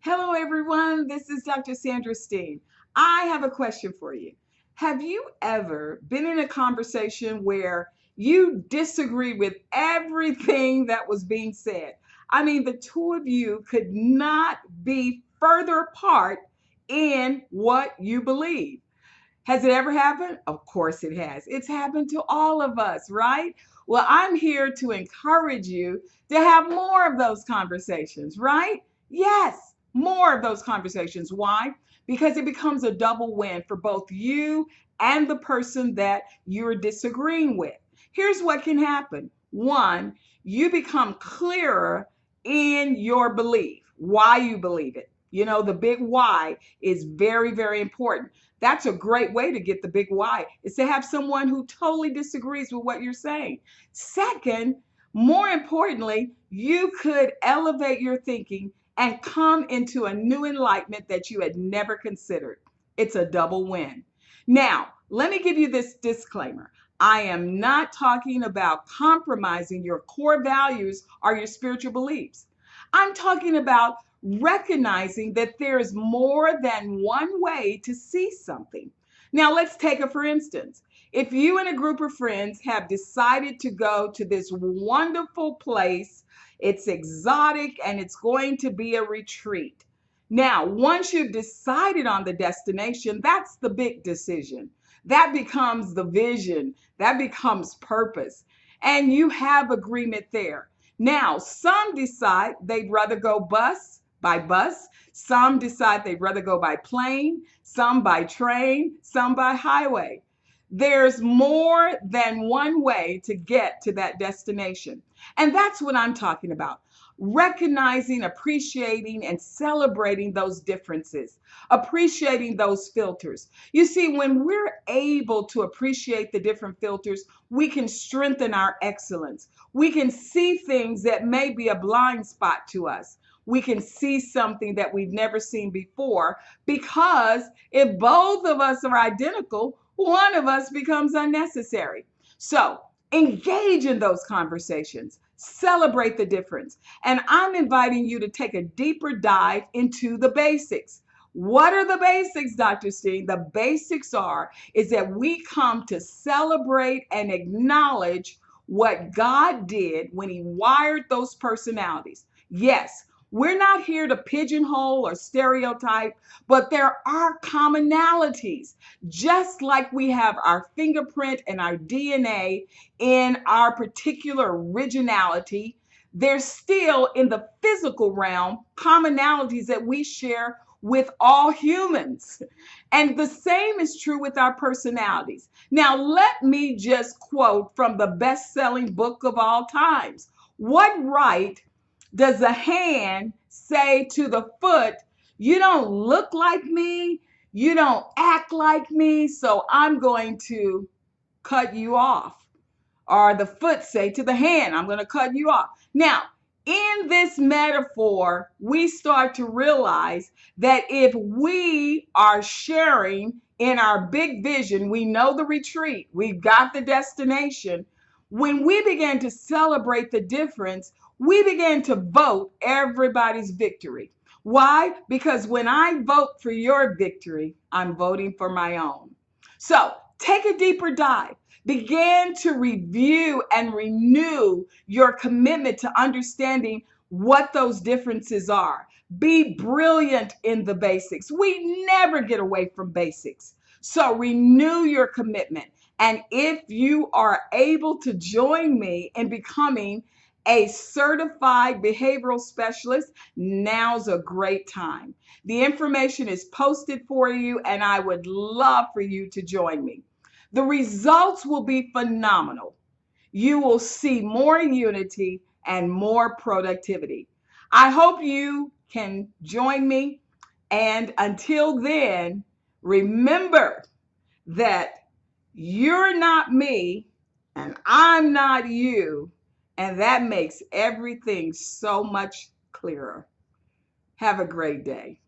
Hello, everyone. This is Dr. Sandra Steen. I have a question for you. Have you ever been in a conversation where you disagree with everything that was being said? I mean, the two of you could not be further apart in what you believe. Has it ever happened? Of course it has. It's happened to all of us, right? Well, I'm here to encourage you to have more of those conversations, right? Yes, more of those conversations. Why? Because it becomes a double win for both you and the person that you're disagreeing with. Here's what can happen. One, you become clearer in your belief, why you believe it. You know, the big why is very, very important. That's a great way to get the big why, is to have someone who totally disagrees with what you're saying. Second, more importantly, you could elevate your thinking and come into a new enlightenment that you had never considered. It's a double win. Now, let me give you this disclaimer. I am not talking about compromising your core values or your spiritual beliefs. I'm talking about recognizing that there is more than one way to see something. Now, let's take it for instance. If you and a group of friends have decided to go to this wonderful place, it's exotic and it's going to be a retreat. Now, once you've decided on the destination, that's the big decision. That becomes the vision, that becomes purpose, and you have agreement there. Now, some decide they'd rather go by bus. Some decide they'd rather go by plane, some by train, some by highway. There's more than one way to get to that destination. And that's what I'm talking about. Recognizing, appreciating, and celebrating those differences, appreciating those filters. You see, when we're able to appreciate the different filters, we can strengthen our excellence. We can see things that may be a blind spot to us. We can see something that we've never seen before, because if both of us are identical, one of us becomes unnecessary. So engage in those conversations, celebrate the difference. And I'm inviting you to take a deeper dive into the basics. What are the basics, Dr. Steen? The basics is that we come to celebrate and acknowledge what God did when He wired those personalities. Yes, we're not here to pigeonhole or stereotype, but there are commonalities. Just like we have our fingerprint and our DNA in our particular originality, there's still in the physical realm commonalities that we share with all humans. And the same is true with our personalities. Now, let me just quote from the best selling book of all times. What right does the hand say to the foot, you don't look like me, you don't act like me, so I'm going to cut you off? Or the foot say to the hand, I'm going to cut you off. Now, in this metaphor, we start to realize that if we are sharing in our big vision, we know the retreat, we've got the destination. When we begin to celebrate the difference, we begin to vote everybody's victory. Why? Because when I vote for your victory, I'm voting for my own. So take a deeper dive. Begin to review and renew your commitment to understanding what those differences are. Be brilliant in the basics. We never get away from basics. So renew your commitment. And if you are able to join me in becoming a certified behavioral specialist, now's a great time. The information is posted for you, and I would love for you to join me. The results will be phenomenal. You will see more unity and more productivity. I hope you can join me. And until then, remember that you're not me and I'm not you. And that makes everything so much clearer. Have a great day.